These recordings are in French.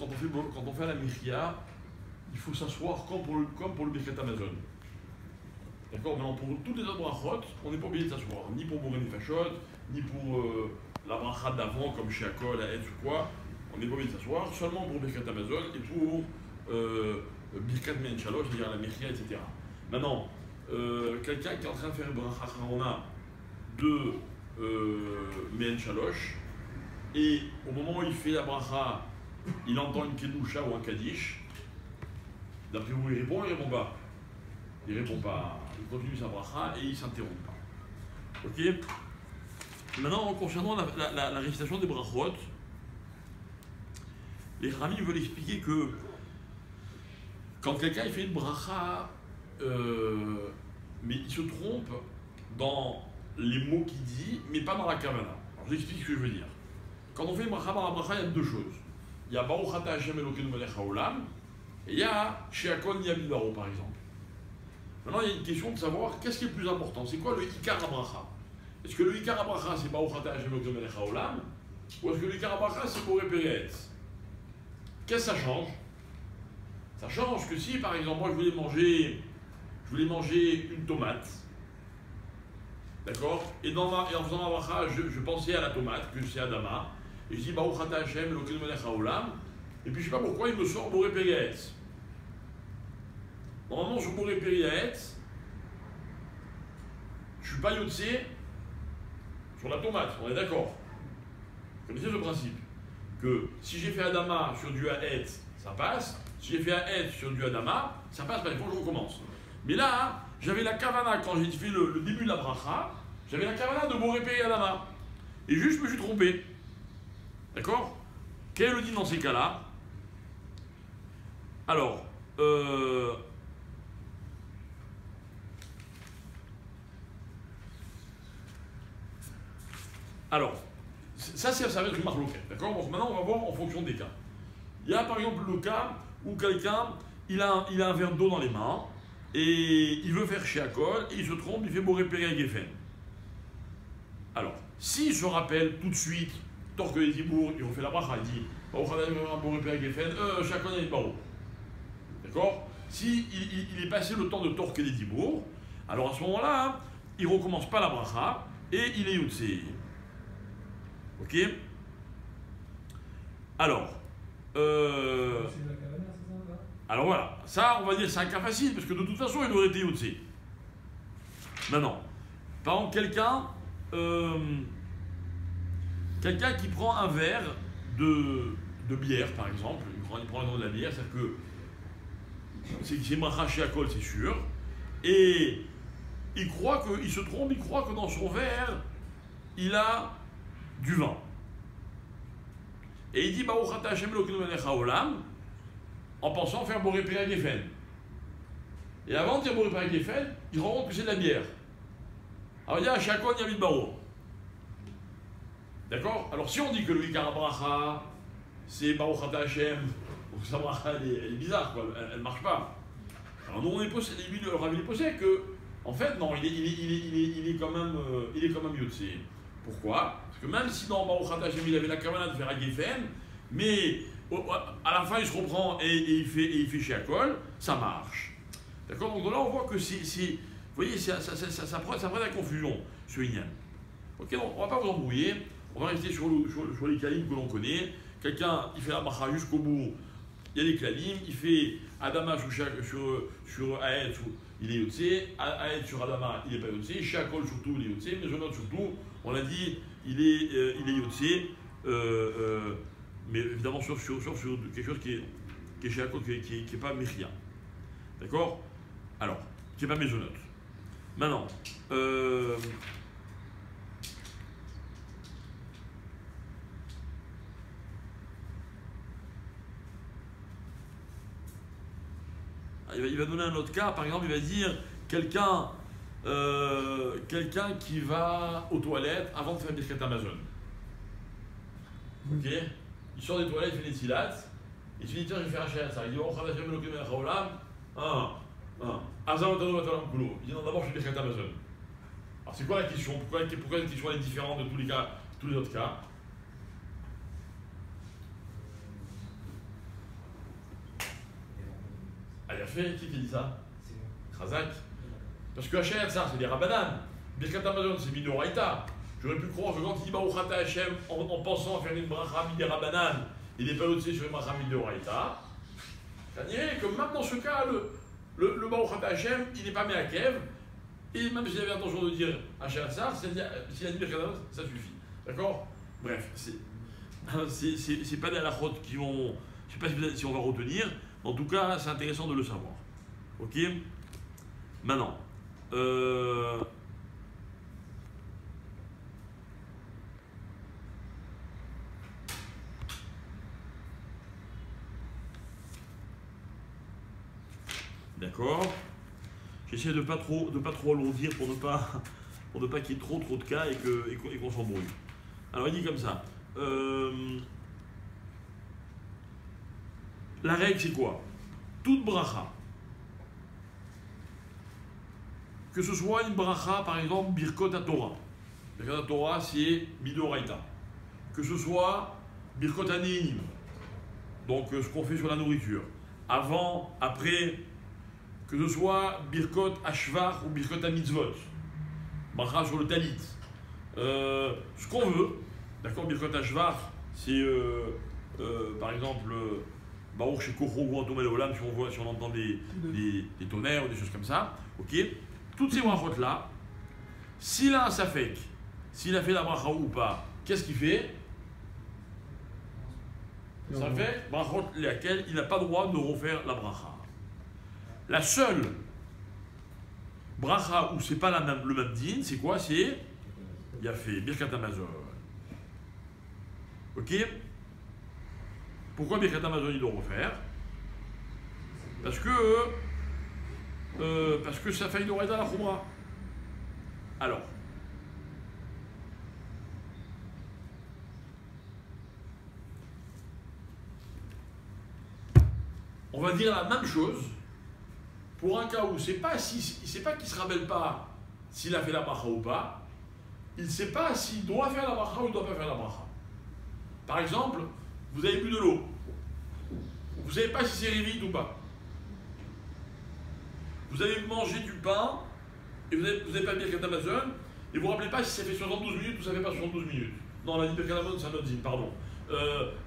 quand on fait la Mechia, il faut s'asseoir comme pour le Birkat Amazon. D'accord? Maintenant, pour toutes les autres brachot, on n'est pas obligé de s'asseoir. Ni pour Boré Nefashot, ni pour la bracha d'avant, comme chez Akol, à Etz ou quoi. On n'est pas obligé de s'asseoir, seulement pour Birkat Amazon et pour Birkat Men Shalosh, c'est-à-dire la Mechia, etc. Maintenant, quelqu'un qui est en train de faire bracha Harona de Men Shalosh, et au moment où il fait la bracha, il entend une Kedusha ou un Kaddish. D'après vous, il répond ou il répond pas? Il répond pas. Il continue sa bracha et il ne s'interrompt pas. Ok? Maintenant, concernant la récitation des brachot, les ramis veulent expliquer que quand quelqu'un fait une bracha, mais il se trompe dans les mots qu'il dit, mais pas dans la kavana. Alors, j'explique ce que je veux dire. Quand on fait une bracha dans la bracha, il y a deux choses. Il y a Baruch Ata Hashem Elokeinu Melech Haolam, et il y a Sheakol Niyamid Baro, par exemple. Maintenant, il y a une question de savoir qu'est-ce qui est le plus important. C'est quoi le Ikar HaBracha? Est-ce que le Ikar HaBracha c'est Baruch Ata Hashem Elokeinu Melech Haolam, ou est-ce que le Ikar HaBracha c'est Boré Peretz? Qu'est-ce que ça change? Ça change que si, par exemple, moi je voulais manger une tomate, d'accord? Et en faisant ma bracha, je pensais à la tomate, que c'est Adama, et je dis Baruch Ata Hashem Elokeinu Melech Haolam, et puis je ne sais pas pourquoi il me sort Boré Peretz. Normalement, sur Boré Peretz, je ne suis pas Yotse sur la tomate, on est d'accord? Vous connaissez ce principe? Que si j'ai fait Adama sur du Haetz, ça passe. Si j'ai fait Haetz sur du Adama, ça passe pas, il faut que je recommence. Mais là, j'avais la kavana, quand j'ai fait le début de la bracha, j'avais la kavana de Boré Peretz Adama. Et juste, je me suis trompé. D'accord? Quel est le dit dans ces cas-là? Alors, ça va être une marloquette, d'accord? Donc maintenant, on va voir en fonction des cas. Il y a par exemple le cas où quelqu'un, il a un verre d'eau dans les mains, et il veut faire Sheakol, et il se trompe, il fait Boré Peretz Geffen. Alors, s'il se rappelle tout de suite, Torque les Dibour, il refait la bracha, il dit Boré Peretz Geffen, Sheakol Niyamid Baro. D'accord? Si il est passé le temps de Torque les Dibour, alors à ce moment-là, il ne recommence pas la bracha, et il est Yotse. Ok? Alors, alors voilà, ça on va dire c'est un cas facile parce que de toute façon il aurait été Yotse. Maintenant, par exemple quelqu'un qui prend un verre de bière par exemple, il prend le nom de la bière, c'est-à-dire que c'est Bracha Sheakol c'est sûr, et il se trompe, il croit que dans son verre il a du vin. Et il dit Baruch Ata Hashem Elokeinu Melech Haolam en pensant faire Boré Peretz Geffen. Et avant de dire Boré Peretz Geffen, il se rend compte que c'est de la bière. Alors il y a Sheakol Niyamid Baro. D'accord? Alors si on dit que le Ikar HaBracha c'est Baruch Ata Hashem, sa bracha elle est bizarre, quoi, elle ne marche pas. Alors nous on est possédé, lui le Rav il est possédé que, en fait non, il est quand même Yotse. Pourquoi? Parce que même si dans Baruch Ata Hashem il avait la kavana de faire à Geffen, mais à la fin il se reprend et il fait Sheakol, ça marche. D'accord? Donc là on voit que vous voyez, ça prend la confusion, ce Inyan. Ok, donc on ne va pas vous embrouiller, on va rester sur les kalim que l'on connaît. Quelqu'un, il fait la bracha jusqu'au bout, il y a des kalim, il fait Adama sur Haetz, il est Yotse, Haetz sur Adama, il n'est pas Yotse, Sheakol surtout, il est Yotse, mais Mezonot surtout, on l'a dit, il est Yotse, mais évidemment sur quelque chose qui est Sheakol, qui n'est pas Mechia. D'accord? Alors, qui n'est pas Mezonot. Maintenant, il va donner un autre cas, par exemple, il va dire quelqu'un qui va aux toilettes avant de faire Birkat Amazon. Ok? Il sort des toilettes, il fait des silates, et il se dit tiens, je vais faire un ça. Il dit oh, Khadashem Elokeinu Melech Haolam, Azam Otanu Batalam Kulo. Il dit non, d'abord je fais Birkat Amazon. Alors c'est quoi la question? Pourquoi la question est différente de tous les autres cas? fait, qui dit ça? Khazak. Parce que Hachem, ça, c'est des Rabbanan. Birkat Hamazon, c'est Midoraïta. J'aurais pu croire que quand il dit Baruch Ata Hachem en pensant à faire une bracha des Rabbanan et des palotés sur une bracha Midoraïta, ça dirait que même dans ce cas, le Baruch Ata Hachem, il n'est pas mis à Kev. Et même s'il avait l'intention de dire Hachem Tsar, c'est-à-dire s'il a dit Birkat Hamazon, ça suffit. D'accord? Bref, c'est pas des halakhot qui vont. Je ne sais pas si on va retenir, mais en tout cas, c'est intéressant de le savoir. Ok? Maintenant. D'accord. J'essaie de pas trop alourdir pour ne pas qu'il y ait trop de cas et qu'on s'embrouille. Alors il dit comme ça. La règle c'est quoi? Toute bracha, que ce soit une bracha par exemple Birkot HaTorah. Birkot HaTorah c'est Midoraïta. Que ce soit Birkot HaNe'im, donc ce qu'on fait sur la nourriture. Avant, après, que ce soit Birkot HaShvach ou Birkot HaMitzvot. Bracha sur le talit. Ce qu'on veut. D'accord, Birkot HaShvach, c'est par exemple Baruch Shekochro ou Antomel Olam, si on entend des tonnerres ou des choses comme ça. Ok. Toutes ces brachot là, s'il a un safek, s'il a fait la bracha ou pas, qu'est-ce qu'il fait? Ça fait brachot laquelle il n'a pas le droit de refaire la bracha. La seule bracha où c'est pas le même din, c'est quoi? C'est il a fait Birkat Hamazon. Ok? Pourquoi Birkat Hamazon il doit refaire? Parce que ça fait une oreille dans la khumra. Alors, on va dire la même chose pour un cas où c'est pas qu'il ne se rappelle pas s'il a fait la bracha ou pas, il ne sait pas s'il doit faire la bracha ou il ne doit pas faire la bracha. Par exemple, vous avez bu de l'eau, vous ne savez pas si c'est révite ou pas. Vous avez mangé du pain et vous n'avez pas Birkat Hamazon et vous ne vous rappelez pas si ça fait 72 minutes ou ça ne fait pas 72 minutes. Non, la Birkat Hamazon c'est un autre din, pardon.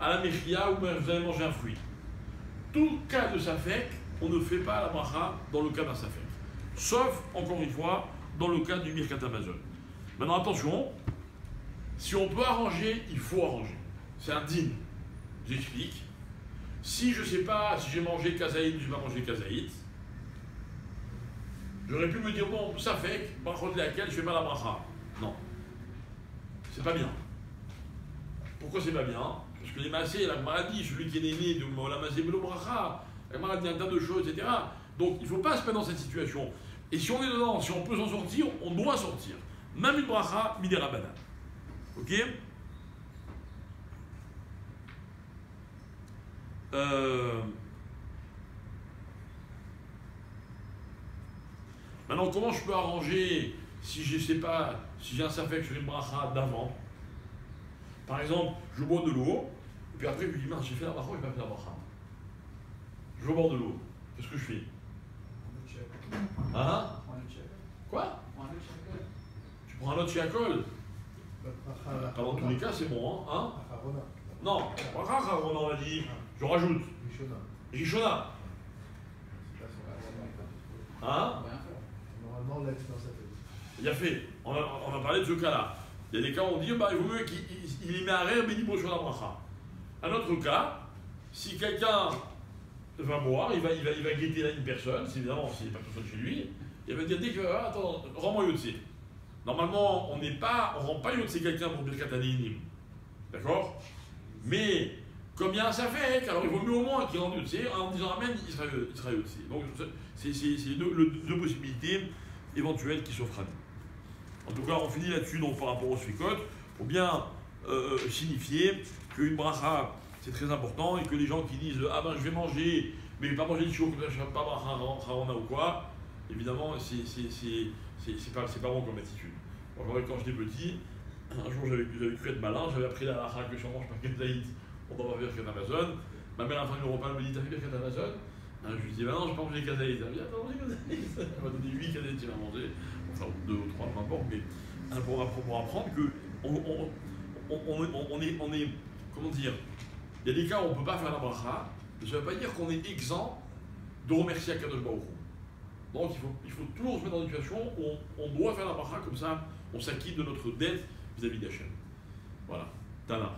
À la Mechia ou vous avez mangé un fruit. Tout cas de safek, on ne fait pas la bracha dans le cas d'un safek. Sauf, encore une fois, dans le cas du Birkat Hamazon. Maintenant attention, si on peut arranger, il faut arranger. C'est un din. J'explique. Si je ne sais pas si j'ai mangé kazaït ou je n'ai pas mangé kazaït, j'aurais pu me dire, bon, ça fait, brachot de laquelle je fais pas la bracha. Non. C'est pas bien. Pourquoi c'est pas bien? Parce que les massés, la maladie, celui qui est né de la massé belo bracha, la maladie, un tas de choses, etc. Donc il ne faut pas se mettre dans cette situation. Et si on est dedans, si on peut s'en sortir, on doit sortir. Même une bracha, midé rabbanan. Ok? Maintenant, comment je peux arranger si je ne sais pas, si j'ai un safek sur une bracha d'avant? Par exemple, je bois de l'eau, et puis après je me dis, mince, j'ai fait la bracha ou j'ai pas fait la bracha? Je bois de l'eau, qu'est-ce que je fais? Hein? Quoi? Tu prends un autre shiakol? Dans tous les cas, c'est bon, hein? Non, bracha, on a dit, je rajoute. Rishona. Hein? Normalement, il a fait. On a parlé de ce cas-là. Il y a des cas où on dit bah, il vaut mieux qu'il y met un rêve bénibro sur la bracha. Un autre cas, si quelqu'un va boire, il va guetter là une personne, c'est évidemment s'il n'y a pas personne chez lui, il va dire dès que attends, rends-moi Yotse. Normalement, on ne rend pas Yotse quelqu'un pour Birkat HaNe'im. D'accord? Mais comme il y a un safek, alors il vaut mieux au moins qu'il rende Yotse en disant Amen, il sera Yotse. Donc c'est deux possibilités éventuelles qui s'offrent à nous. En tout cas, on finit là-dessus donc par rapport au sfikot, pour bien signifier qu'une bracha c'est très important et que les gens qui disent ah ben je vais manger, mais je ne vais pas manger de chou, je ne vais pas bracha harona ou quoi, évidemment c'est pas bon comme attitude. Moi, quand j'étais petit, un jour j'avais cru être malin, j'avais appris la bracha que si on mange pas Ketzaït, on doit pas faire Birkat Hamazon. Ma mère à la fin du repas elle me dit t'as fait Birkat Hamazon? Hein, je lui dis, bah non, je pas mangé kazaïs. Elle me dit, attends, manger kazaïs. Elle m'a donné 8 kazaïs à manger, enfin 2 ou 3, peu importe, mais pour apprendre que on est, comment dire, il y a des cas où on ne peut pas faire la bracha, mais ça ne veut pas dire qu'on est exempt de remercier Akadosh Baruch Hu. Donc il faut toujours se mettre dans une situation où on doit faire la bracha, comme ça on s'acquitte de notre dette vis-à-vis d'Hachem. Voilà. Tana.